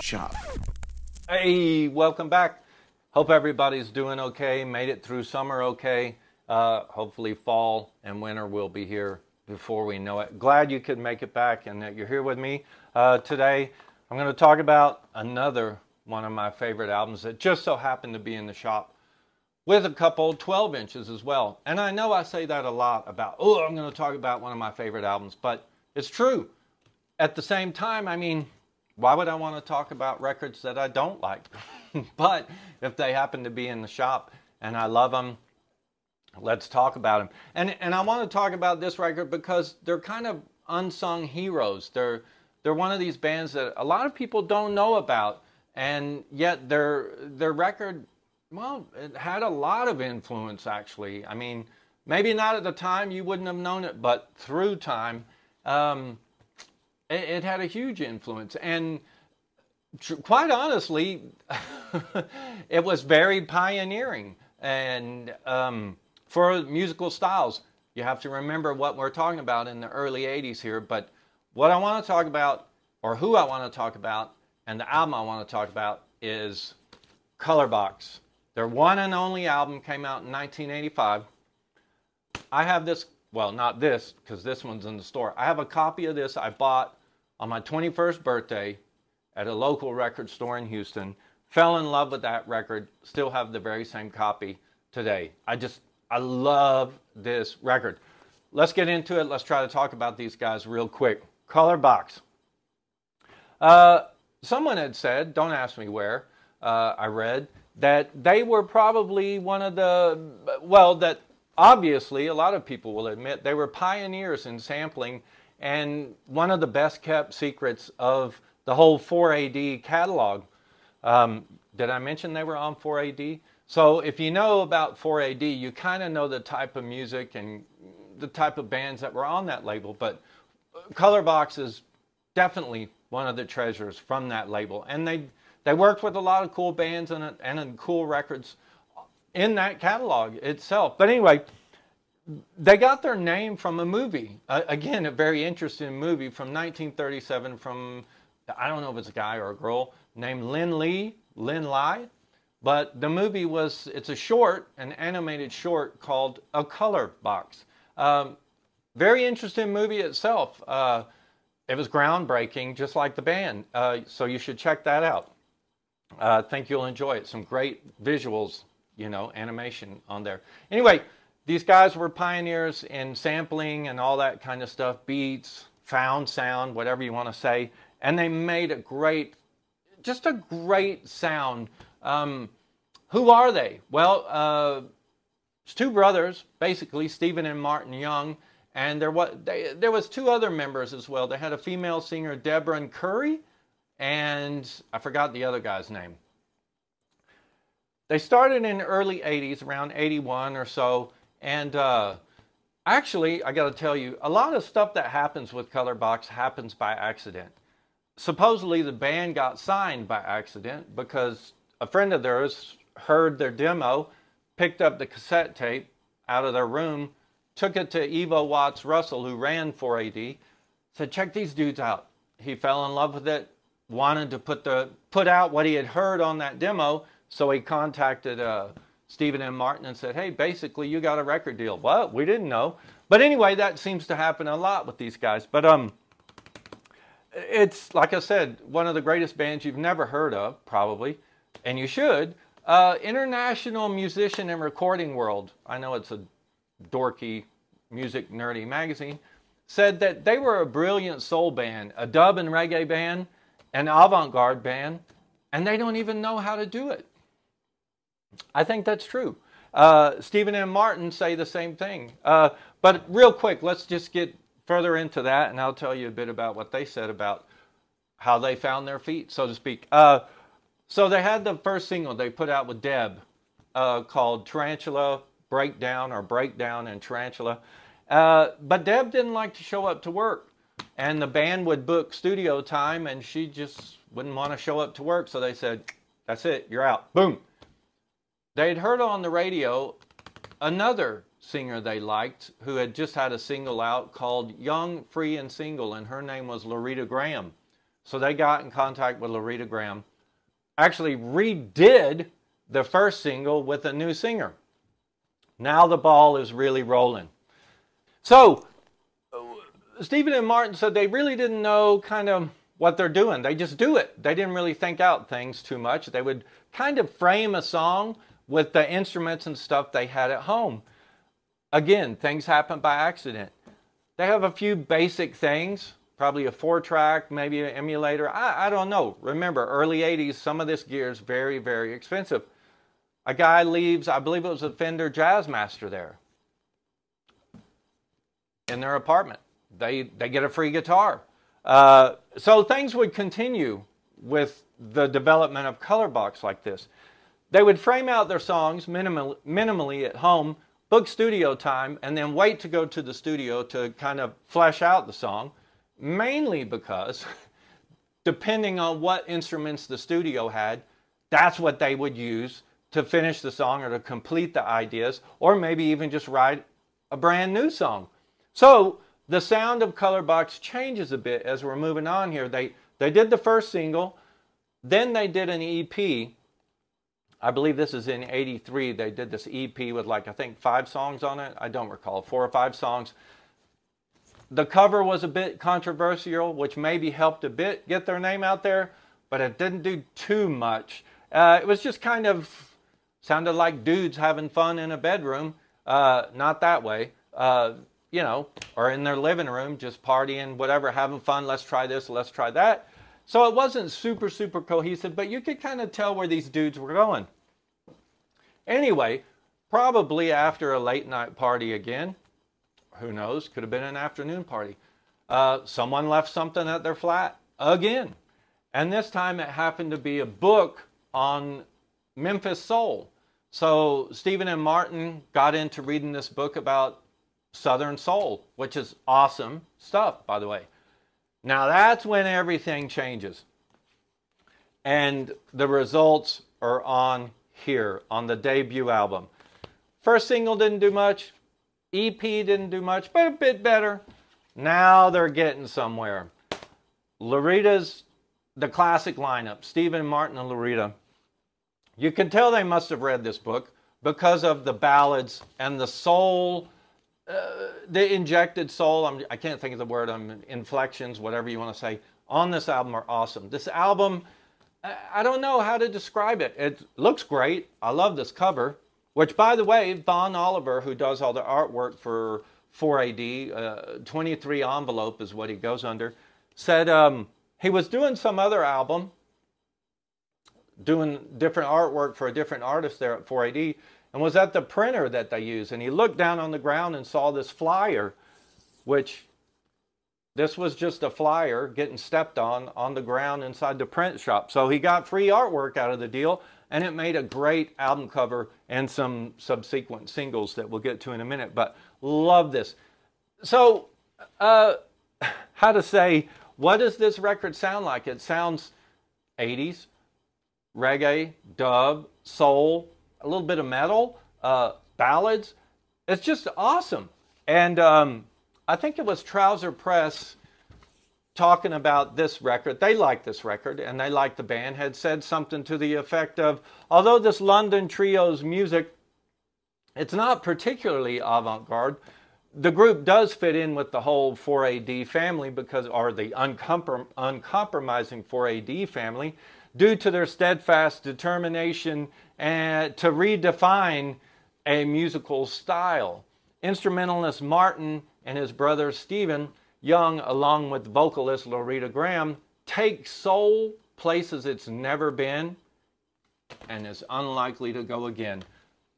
shop. Hey, welcome back. Hope everybody's doing okay, made it through summer okay. Hopefully fall and winter will be here before we know it. Glad you could make it back and that you're here with me. Today I'm going to talk about another one of my favorite albums that just so happened to be in the shop with a couple 12 inches as well. And I know I say that a lot about, oh, I'm going to talk about one of my favorite albums, but it's true. At the same time, I mean, why would I want to talk about records that I don't like? But if they happen to be in the shop and I love them, let's talk about them. And I want to talk about this record because they're kind of unsung heroes. They're one of these bands that a lot of people don't know about, and yet their record, well, it had a lot of influence actually. I mean, maybe not at the time, you wouldn't have known it, but through time, it had a huge influence. And quite honestly, it was very pioneering. And for musical styles, you have to remember what we're talking about in the early 80s here. But what I want to talk about, or who I want to talk about, and the album I want to talk about is Colourbox. Their one and only album came out in 1985. I have this, well, not this, because this one's in the store. I have a copy of this I bought on my 21st birthday at a local record store in Houston. Fell in love with that record. Still have the very same copy today. I love this record. Let's get into it. Let's try to talk about these guys real quick. Colourbox. Someone had said, don't ask me where, I read, that they were probably one of the, well, that obviously a lot of people will admit they were pioneers in sampling and one of the best kept secrets of the whole 4AD catalog. Did I mention they were on 4AD? So if you know about 4AD, you kind of know the type of music and the type of bands that were on that label, but Colourbox is definitely one of the treasures from that label. And they worked with a lot of cool bands and cool records in that catalog itself. But anyway, they got their name from a movie. Again, a very interesting movie from 1937 from, I don't know if it's a guy or a girl, named Lin Lai. But the movie was, it's a short, an animated short called A Colourbox. Very interesting movie itself. It was groundbreaking, just like the band. So you should check that out. I think you'll enjoy it. Some great visuals, you know, animation on there. Anyway, these guys were pioneers in sampling and all that kind of stuff, beats, found sound, whatever you want to say. And they made a great, just a great sound. Who are they? Well, it's two brothers, basically, Steven and Martyn Young. And there was two other members as well. They had a female singer, Deborah and Curry, and I forgot the other guy's name. They started in the early 80s, around 81 or so, and actually, I got to tell you, a lot of stuff that happens with Colourbox happens by accident. Supposedly, the band got signed by accident because a friend of theirs heard their demo, picked up the cassette tape out of their room, took it to Evo Watts Russell, who ran 4AD, said, check these dudes out. He fell in love with it, wanted to put out what he had heard on that demo, so he contacted Steven and Martyn and said, hey, basically you got a record deal. What? We didn't know. But anyway, that seems to happen a lot with these guys. But it's, like I said, one of the greatest bands you've never heard of, probably, and you should. International Musician and Recording World, I know it's a dorky, music nerdy magazine, said that they were a brilliant soul band, a dub and reggae band, an avant-garde band, and they don't even know how to do it. I think that's true. Steven and Martyn say the same thing. But real quick, let's just get further into that, and I'll tell you a bit about what they said about how they found their feet, so to speak. So they had the first single they put out with Deb called Tarantula, Breakdown and Tarantula. But Deb didn't like to show up to work. And the band would book studio time and she just wouldn't want to show up to work. So they said, that's it, you're out. Boom. They'd heard on the radio another singer they liked who had just had a single out called Young, Free and Single. And her name was Loretta Graham. So they got in contact with Loretta Graham, actually redid the first single with a new singer. Now the ball is really rolling. So Steven and Martyn said they really didn't know kind of what they're doing. They just do it. They didn't really think out things too much. They would kind of frame a song with the instruments and stuff they had at home. Again, things happen by accident. They have a few basic things, probably a 4-track, maybe an emulator. I don't know. Remember, early 80s, some of this gear is very, very expensive. A guy leaves, I believe it was a Fender Jazzmaster there in their apartment. They get a free guitar. So things would continue with the development of Colourbox like this. They would frame out their songs minimally at home, book studio time, and then wait to go to the studio to kind of flesh out the song, mainly because depending on what instruments the studio had, that's what they would use to finish the song or to complete the ideas, or maybe even just write a brand new song. So the sound of Colourbox changes a bit as we're moving on here. They did the first single, then they did an EP. I believe this is in '83. They did this EP with like, I think 5 songs on it. I don't recall, 4 or 5 songs. The cover was a bit controversial, which maybe helped a bit get their name out there, but it didn't do too much. It was just kind of sounded like dudes having fun in a bedroom. Not that way. You know, or in their living room, just partying, whatever, having fun. Let's try this, let's try that. So it wasn't super, super cohesive, but you could kind of tell where these dudes were going. Anyway, probably after a late night party again, who knows, could have been an afternoon party. Someone left something at their flat again. And this time it happened to be a book on Memphis soul. So Steven and Martyn got into reading this book about Southern soul, which is awesome stuff, by the way. Now that's when everything changes. And the results are on here, on the debut album. First single didn't do much. EP didn't do much, but a bit better. Now they're getting somewhere. Loretta's, the classic lineup, Steven, Martyn, and Loretta. You can tell they must have read this book because of the ballads and the soul, the injected soul, I can't think of the word, inflections, whatever you want to say, on this album are awesome. This album, I don't know how to describe it. It looks great. I love this cover, which, by the way, Vaughn Oliver, who does all the artwork for 4AD, 23 envelope is what he goes under, said he was doing some other album, doing different artwork for a different artist there at 4AD, and was at the printer that they use, and he looked down on the ground and saw this flyer, which this was just a flyer getting stepped on the ground inside the print shop. So he got free artwork out of the deal, and it made a great album cover and some subsequent singles that we'll get to in a minute, but love this. So how to say, what does this record sound like? It sounds 80s, reggae, dub, soul, a little bit of metal, ballads. It's just awesome. And I think it was Trouser Press talking about this record. They liked this record and they liked the band, had said something to the effect of, although this London trio's music, it's not particularly avant-garde, the group does fit in with the whole 4AD family because, or the uncompromising 4AD family, due to their steadfast determination and to redefine a musical style. Instrumentalist Martyn and his brother Steven Young, along with vocalist Loretta Graham, take soul places it's never been and is unlikely to go again.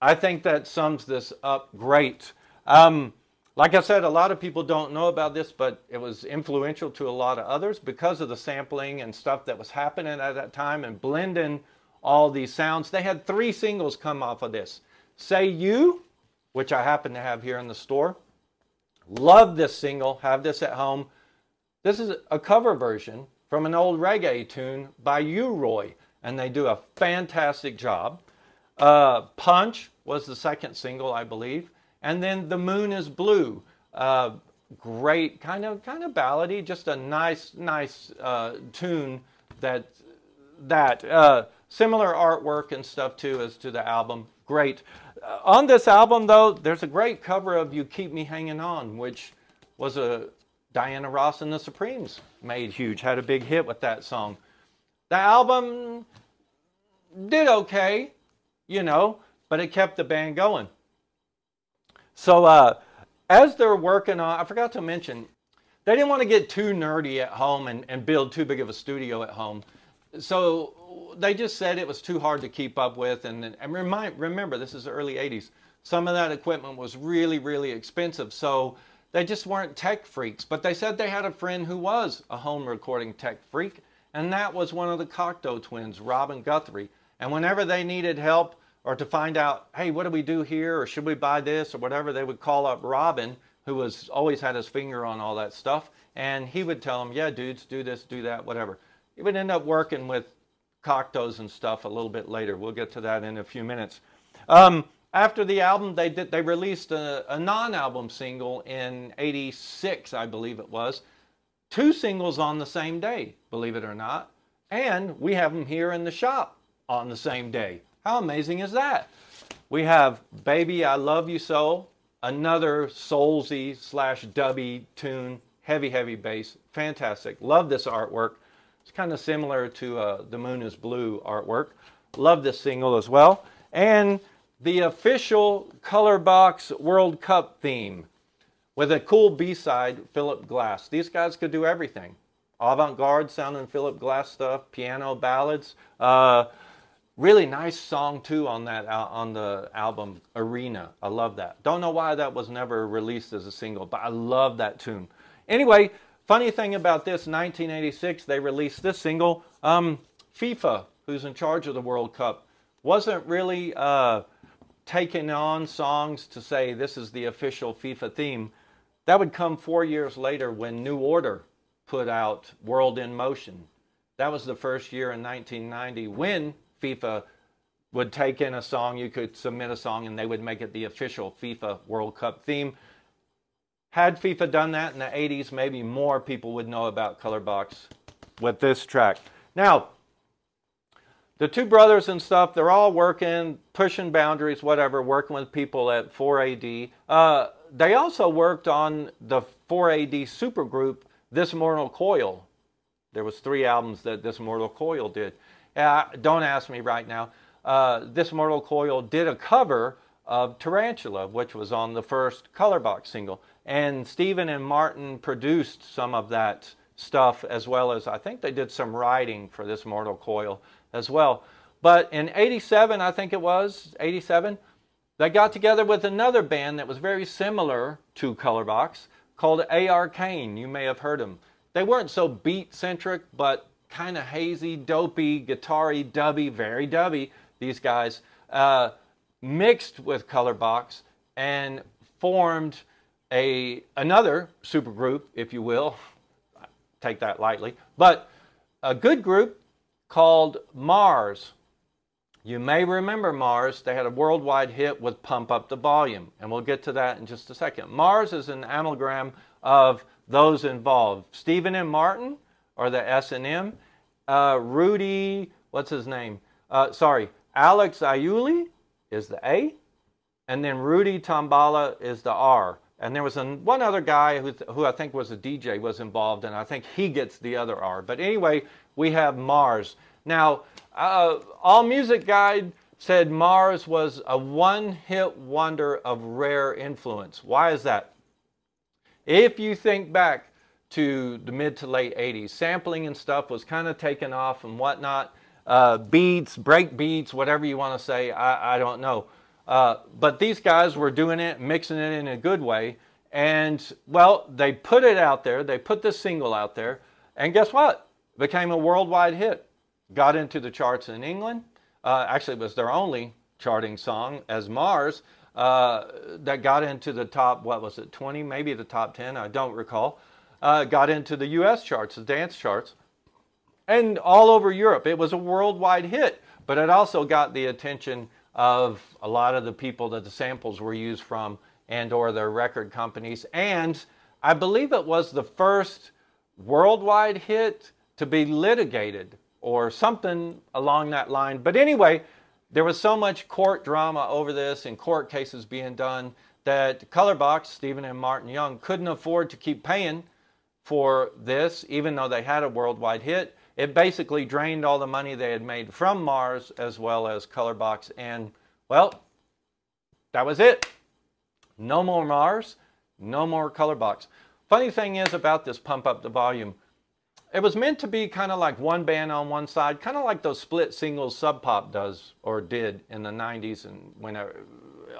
I think that sums this up great. Like I said, a lot of people don't know about this, but it was influential to a lot of others because of the sampling and stuff that was happening at that time and blending all these sounds. They had 3 singles come off of this. Say You, which I happen to have here in the store. Love this single, have this at home. This is a cover version from an old reggae tune by U-Roy, and they do a fantastic job. Punch was the second single, I believe. And then The Moon is Blue. great, kind of ballady, just a nice tune. Similar artwork and stuff too as to the album. Great. On this album though, there's a great cover of "You Keep Me Hanging On," which was a Diana Ross and the Supremes made huge, had a big hit with that song. The album did okay, you know, but it kept the band going. So as they're working on, I forgot to mention, they didn't want to get too nerdy at home and build too big of a studio at home. So they just said it was too hard to keep up with. And remember, this is the early 80s. Some of that equipment was really, really expensive. So they just weren't tech freaks. But they said they had a friend who was a home recording tech freak. And that was one of the Cocteau twins, Robin Guthrie. And whenever they needed help or to find out, hey, what do we do here? Or should we buy this or whatever, they would call up Robin, who was always had his finger on all that stuff. And he would tell them, yeah, dudes, do this, do that, whatever. He would end up working with Cocteaus and stuff a little bit later. We'll get to that in a few minutes. After the album, they released a non-album single in '86, I believe it was. 2 singles on the same day, believe it or not. And we have them here in the shop on the same day. How amazing is that? We have "Baby, I Love You So," another soulsy / dubby tune, heavy, heavy bass, fantastic. Love this artwork. It's kind of similar to "The Moon Is Blue" artwork. Love this single as well. And the official Colourbox World Cup theme with a cool B-side, Philip Glass. These guys could do everything. Avant-garde sounding Philip Glass stuff, piano ballads. Really nice song too on the album Arena. I love that. Don't know why that was never released as a single, but I love that tune. Anyway, funny thing about this, 1986, they released this single. FIFA, who's in charge of the World Cup, wasn't really taking on songs to say this is the official FIFA theme. That would come 4 years later when New Order put out World in Motion. That was the first year in 1990 when FIFA would take in a song. You could submit a song and they would make it the official FIFA World Cup theme. Had FIFA done that in the 80s, maybe more people would know about Colourbox with this track. Now, the 2 brothers and stuff, they're all working, pushing boundaries, whatever, working with people at 4AD. They also worked on the 4AD supergroup, This Mortal Coil. There was 3 albums that This Mortal Coil did. Don't ask me right now. This Mortal Coil did a cover of Tarantula, which was on the first Colourbox single. And Steven and Martyn produced some of that stuff, as well as I think they did some writing for This Mortal Coil as well. But in '87, I think it was, '87, they got together with another band that was very similar to Colourbox called Arcane. You may have heard them. They weren't so beat-centric, but kind of hazy, dopey, guitar-y, dubby, very dubby, these guys, mixed with Colourbox and formed another supergroup, if you will. Take that lightly. But a good group called Mars. You may remember Mars. They had a worldwide hit with "Pump Up the Volume," and we'll get to that in just a second. Mars is an amalgam of those involved. Steven and Martyn, or the S&M. Rudy, what's his name? Alex Ayuli is the A, and then Rudy Tambala is the R. And there was one other guy who I think was a DJ was involved, and I think he gets the other R. But anyway, we have Mars. Now, AllMusic Guide said Mars was a one-hit wonder of rare influence. Why is that? If you think back to the mid to late 80s, sampling and stuff was kind of taken off and whatnot. Beats, break beats, whatever you want to say, I don't know. But these guys were doing it, mixing it in a good way. And, well, they put it out there. They put this single out there. And guess what? It became a worldwide hit. Got into the charts in England. Actually, it was their only charting song as Mars. That got into the top, what was it, 20, maybe the top 10, I don't recall. Got into the US charts, the dance charts. And all over Europe. It was a worldwide hit. But it also got the attention of a lot of the people that the samples were used from and or their record companies. And I believe it was the first worldwide hit to be litigated or something along that line. But anyway, there was so much court drama over this and court cases being done that Colourbox, Steven and Martyn Young, couldn't afford to keep paying for this, even though they had a worldwide hit. It basically drained all the money they had made from Mars as well as Colourbox, and well, that was it. No more Mars, no more Colourbox. Funny thing is about this Pump Up the Volume, it was meant to be kind of like one band on one side, kind of like those split singles Sub Pop does or did in the 90s and whenever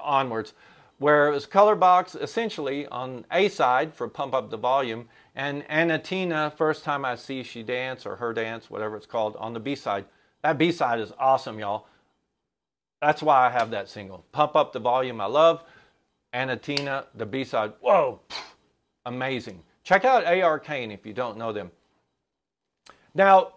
onwards, where it was Colourbox essentially on A side for Pump Up the Volume, and Anna Tina, First Time I See She Dance, or Her Dance, whatever it's called, on the B side. That B side is awesome, y'all. That's why I have that single. Pump Up the Volume I love. Anna Tina, the B side, whoa, amazing. Check out A.R. Kane if you don't know them. Now,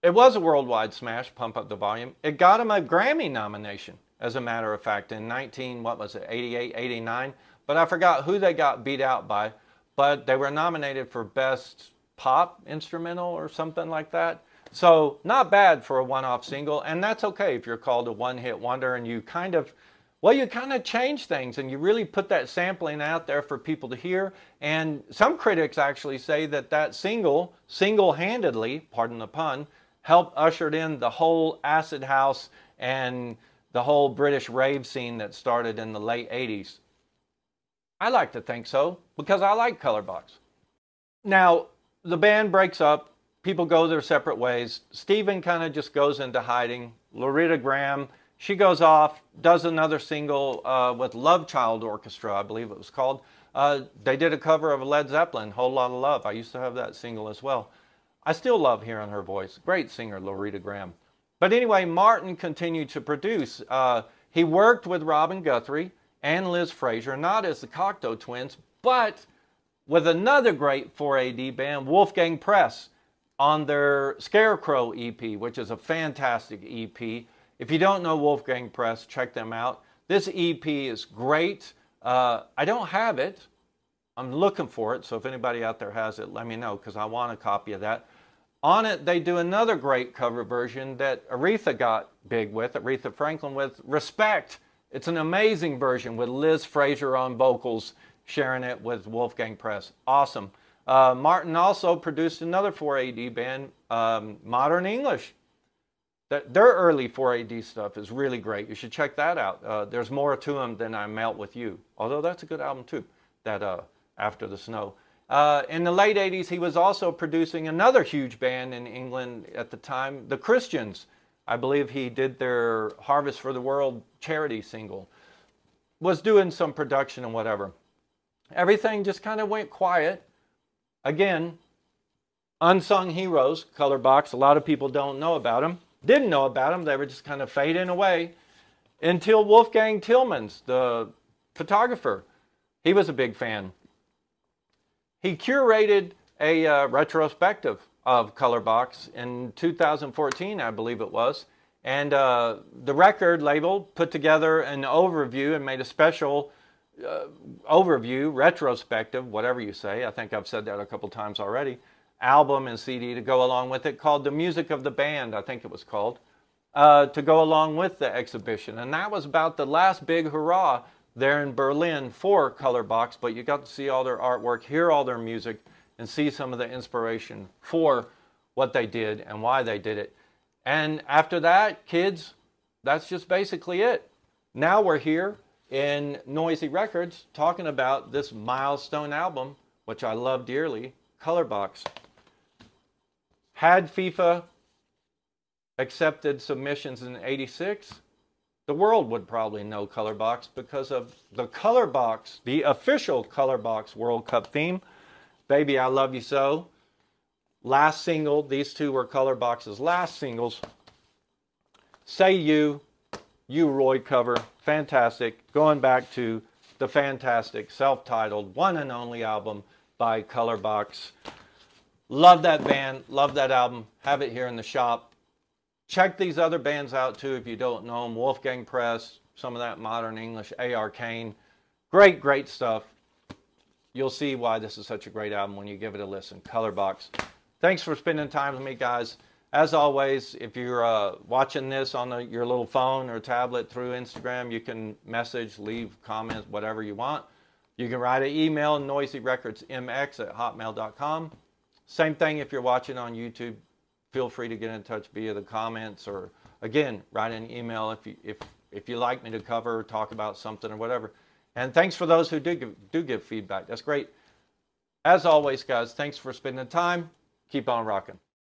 it was a worldwide smash, Pump Up the Volume. It got him a Grammy nomination, as a matter of fact, in 88, 89. But I forgot who they got beat out by. But they were nominated for Best Pop Instrumental or something like that. So not bad for a one-off single. And that's okay if you're called a one-hit wonder and you kind of, well, you kind of change things and you really put that sampling out there for people to hear. And some critics actually say that that single, single-handedly, pardon the pun, helped usher in the whole acid house and the whole British rave scene that started in the late 80s. I like to think so, because I like Colourbox. Now, the band breaks up, people go their separate ways. Steven kind of just goes into hiding. Loretta Graham, she goes off, does another single with Love Child Orchestra, I believe it was called. They did a cover of Led Zeppelin, Whole Lot of Love. I used to have that single as well. I still love hearing her voice. Great singer, Loretta Graham. But anyway, Martyn continued to produce. He worked with Robin Guthrie and Liz Fraser, not as the Cocteau Twins, but with another great 4AD band, Wolfgang Press, on their Scarecrow EP, which is a fantastic EP. If you don't know Wolfgang Press, check them out. This EP is great. I don't have it. I'm looking for it, so if anybody out there has it, let me know, because I want a copy of that. On it, they do another great cover version that Aretha got big with, Aretha Franklin with, Respect. It's an amazing version with Liz Fraser on vocals, sharing it with Wolfgang Press. Awesome. Martyn also produced another 4AD band, Modern English. Their early 4AD stuff is really great. You should check that out. There's more to them than I Melt With You. Although that's a good album too, that After the Snow. In the late 80s, he was also producing another huge band in England at the time, the Christians. I believe he did their Harvest for the World charity single. Was doing some production and whatever. Everything just kind of went quiet. Again, unsung heroes, Colourbox. A lot of people don't know about them. Didn't know about them. They were just kind of fading away until Wolfgang Tillmans, the photographer. He was a big fan. He curated a retrospective of Colourbox in 2014, I believe it was. And the record label put together an overview and made a special overview, retrospective, whatever you say. I think I've said that a couple times already. Album and CD to go along with it, called The Music of the Band, I think it was called, to go along with the exhibition. And that was about the last big hurrah there in Berlin for Colourbox, but you got to see all their artwork, hear all their music, and see some of the inspiration for what they did and why they did it. And after that, kids, that's just basically it. Now we're here in Noisy Records talking about this milestone album, which I love dearly, Colourbox. Had FIFA accepted submissions in '86, the world would probably know Colourbox because of the Colourbox, the official Colourbox World Cup theme, Baby I Love You So. Last single, these two were Colourbox's last singles. Say You Roy cover, fantastic. Going back to the fantastic self-titled one and only album by Colourbox. Love that band, love that album, have it here in the shop. Check these other bands out too if you don't know them. Wolfgang Press, some of that Modern English, A.R. Kane. Great, great stuff. you'll see why this is such a great album when you give it a listen. Colourbox. Thanks for spending time with me, guys. As always, if you're watching this on your little phone or tablet through Instagram, you can message, leave comments, whatever you want. You can write an email, noisyrecordsmx@hotmail.com. Same thing if you're watching on YouTube. Feel free to get in touch via the comments, or again, write an email if you like me to cover or talk about something or whatever. And thanks for those who do give feedback. That's great. As always, guys, thanks for spending time. Keep on rocking.